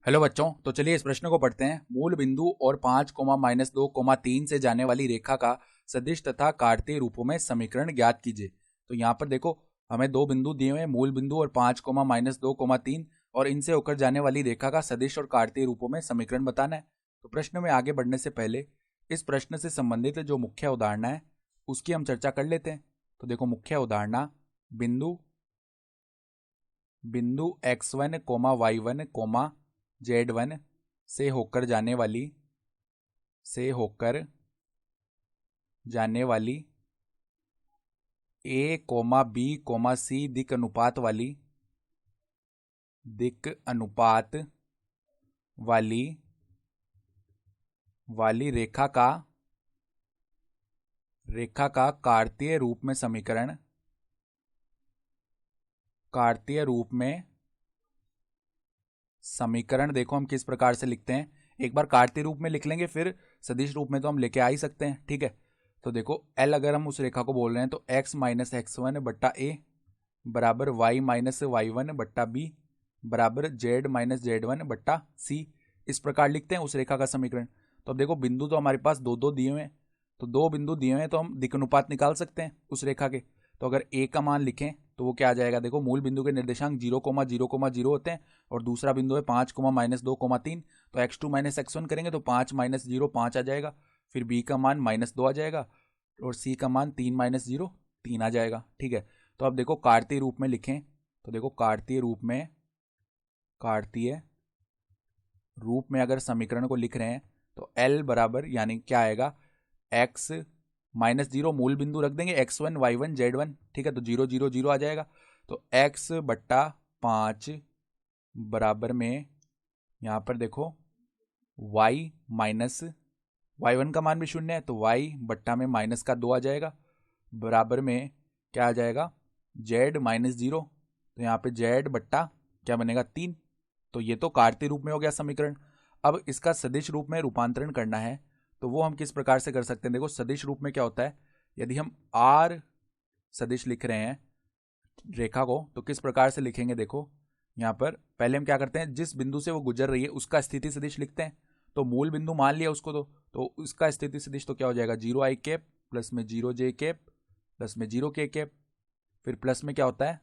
Hello बच्चों, तो चलिए इस प्रश्न को पढ़ते हैं। मूल बिंदु और 5, -2, 3 से जाने वाली रेखा का सदिश तथा कार्तीय रूपों में समीकरण ज्ञात कीजिए। तो यहाँ पर देखो, हमें दो बिंदु दिए हुए हैं, मूल बिंदु और 5, -2, 3, और इनसे होकर जाने वाली रेखा का सदिश और कार्तीय रूपों में समीकरण बताना है। तो प्रश्न में आगे बढ़ने से पहले इस प्रश्न से संबंधित जो मुख्य उदाहरणा है उसकी हम चर्चा कर लेते हैं। तो देखो, मुख्य उदाहरणा बिंदु बिंदु x1, y1, z1 से होकर जाने वाली a, b, c दिक अनुपात वाली रेखा का कार्तीय रूप में समीकरण देखो हम किस प्रकार से लिखते हैं। एक बार कार्तीय रूप में लिख लेंगे, फिर सदिश रूप में तो हम लेके आ ही सकते हैं, ठीक है। तो देखो, L अगर हम उस रेखा को बोल रहे हैं तो x माइनस x1 बट्टा a बराबर y माइनस y1 बट्टा b बराबर z माइनस z1 बट्टा c, इस प्रकार लिखते हैं उस रेखा का समीकरण। तो अब देखो, बिंदु तो हमारे पास दो दो दिए हुए हैं, तो दो बिंदु दिए हुए हैं तो हम दिक् अनुपात निकाल सकते हैं उस रेखा के। तो अगर a का मान लिखें तो वो क्या आ जाएगा, देखो मूल बिंदु के निर्देशांक 0, 0, 0 होते हैं और दूसरा बिंदु है 5, -2, 3, तो x2 माइनस x1 करेंगे तो 5 माइनस 0 5 आ जाएगा। फिर b का मान -2 आ जाएगा और c का मान 3 माइनस 0 3 आ जाएगा, ठीक है। तो अब देखो, कार्तीय रूप में लिखें तो देखो, कार्तीय रूप में अगर समीकरण को लिख रहे हैं तो L बराबर यानी क्या आएगा, x -0 मूल बिंदु रख देंगे x1 y1 z1, ठीक है। तो 0, 0, 0 आ जाएगा। तो x बट्टा 5 बराबर में यहाँ पर देखो y माइनस y1 का मान भी 0 है तो y बट्टा में माइनस का 2 आ जाएगा बराबर में क्या आ जाएगा, z माइनस 0। तो यहाँ पे z बट्टा क्या बनेगा 3। तो ये तो कार्तीय रूप में हो गया समीकरण। अब इसका सदिश रूप में रूपांतरण करना है तो वो हम किस प्रकार से कर सकते हैं। देखो, सदिश रूप में क्या होता है, यदि हम r सदिश लिख रहे हैं रेखा को तो किस प्रकार से लिखेंगे। देखो, यहाँ पर पहले हम क्या करते हैं, जिस बिंदु से वो गुजर रही है उसका स्थिति सदिश लिखते हैं। तो मूल बिंदु मान लिया उसको, तो उसका स्थिति सदिश तो क्या हो जाएगा, 0i कैप प्लस में 0j कैप प्लस में 0k कैप। फिर प्लस में क्या होता है,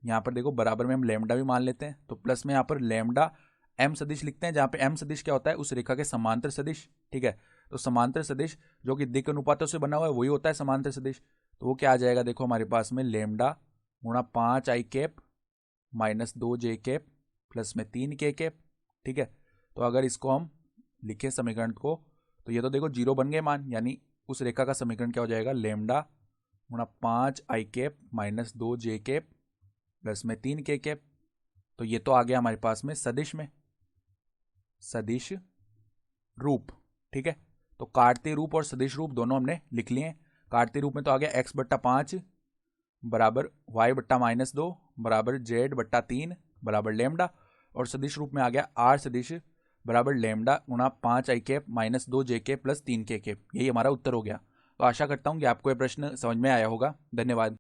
यहाँ पर देखो बराबर में हम लैम्डा भी मान लेते हैं, तो प्लस में यहाँ पर लैम्डा m सदिश लिखते हैं, जहाँ पे m सदिश क्या होता है, उस रेखा के समांतर सदिश, ठीक है। तो समांतर सदिश जो कि दिक् अनुपातों से बना हुआ है वही होता है समांतर सदिश। तो वो क्या आ जाएगा, देखो हमारे पास में लैम्डा गुणा 5i cap minus 2j cap plus में 3k कैप, ठीक है। तो अगर इसको हम लिखें समीकरण को तो ये तो देखो 0 बन गए मान, यानी उस रेखा का समीकरण क्या हो जाएगा, लैम्डा गुणा 5i cap minus 2j cap plus में 3k कैप। तो ये तो आ गया हमारे पास में सदिश रूप, ठीक है। तो कार्तीय रूप और सदिश रूप दोनों हमने लिख लिए हैं। कार्तीय रूप में तो आ गया x बट्टा 5 बराबर y बट्टा -2 बराबर z बट्टा 3 बराबर लैम्डा, और सदिश रूप में आ गया r सदिश बराबर लैम्डा गुणा 5i cap minus 2j cap plus 3k cap. यही हमारा उत्तर हो गया। तो आशा करता हूँ कि आपको यह प्रश्न समझ में आया होगा। धन्यवाद।